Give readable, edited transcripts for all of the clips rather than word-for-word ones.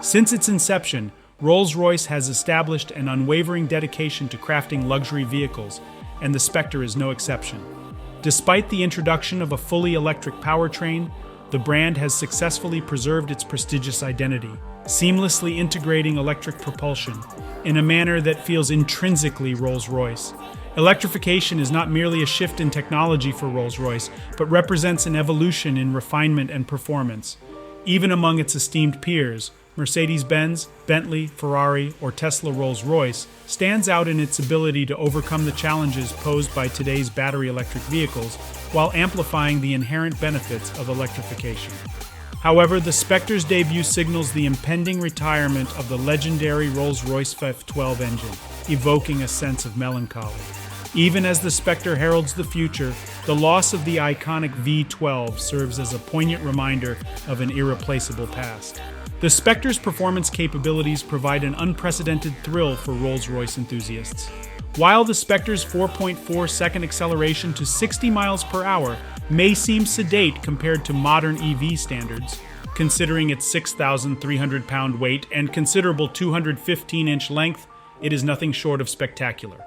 Since its inception, Rolls-Royce has established an unwavering dedication to crafting luxury vehicles, and the Spectre is no exception. Despite the introduction of a fully electric powertrain, the brand has successfully preserved its prestigious identity, seamlessly integrating electric propulsion in a manner that feels intrinsically Rolls-Royce. Electrification is not merely a shift in technology for Rolls-Royce, but represents an evolution in refinement and performance. Even among its esteemed peers, Mercedes-Benz, Bentley, Ferrari, or Tesla Rolls-Royce stands out in its ability to overcome the challenges posed by today's battery electric vehicles while amplifying the inherent benefits of electrification. However, the Spectre's debut signals the impending retirement of the legendary Rolls-Royce F12 engine, evoking a sense of melancholy. Even as the Spectre heralds the future, the loss of the iconic V12 serves as a poignant reminder of an irreplaceable past. The Spectre's performance capabilities provide an unprecedented thrill for Rolls-Royce enthusiasts. While the Spectre's 4.4-second acceleration to 60 miles per hour may seem sedate compared to modern EV standards, considering its 6,300-pound weight and considerable 215-inch length, it is nothing short of spectacular.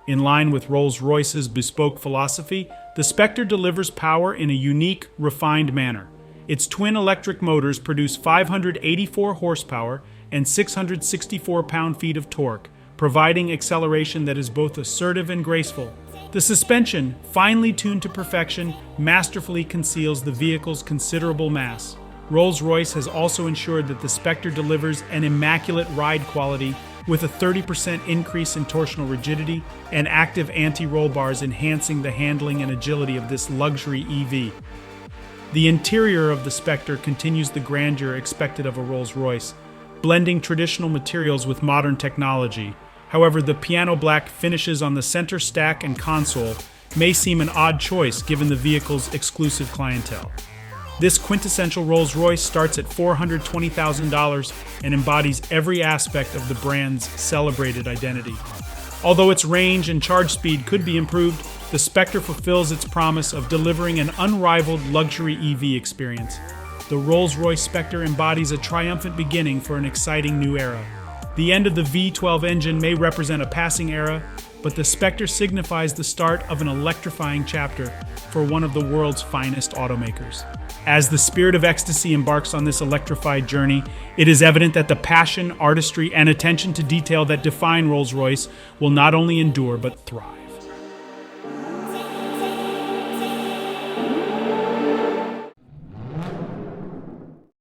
In line with Rolls-Royce's bespoke philosophy, the Spectre delivers power in a unique, refined manner. Its twin electric motors produce 584 horsepower and 664 pound-feet of torque, providing acceleration that is both assertive and graceful. The suspension, finely tuned to perfection, masterfully conceals the vehicle's considerable mass. Rolls-Royce has also ensured that the Spectre delivers an immaculate ride quality with a 30% increase in torsional rigidity and active anti-roll bars enhancing the handling and agility of this luxury EV. The interior of the Spectre continues the grandeur expected of a Rolls-Royce, blending traditional materials with modern technology. However, the piano black finishes on the center stack and console may seem an odd choice given the vehicle's exclusive clientele. This quintessential Rolls-Royce starts at $420,000 and embodies every aspect of the brand's celebrated identity. Although its range and charge speed could be improved, the Spectre fulfills its promise of delivering an unrivaled luxury EV experience. The Rolls-Royce Spectre embodies a triumphant beginning for an exciting new era. The end of the V12 engine may represent a passing era, but the Spectre signifies the start of an electrifying chapter for one of the world's finest automakers. As the Spirit of Ecstasy embarks on this electrified journey, it is evident that the passion, artistry, and attention to detail that define Rolls-Royce will not only endure but thrive.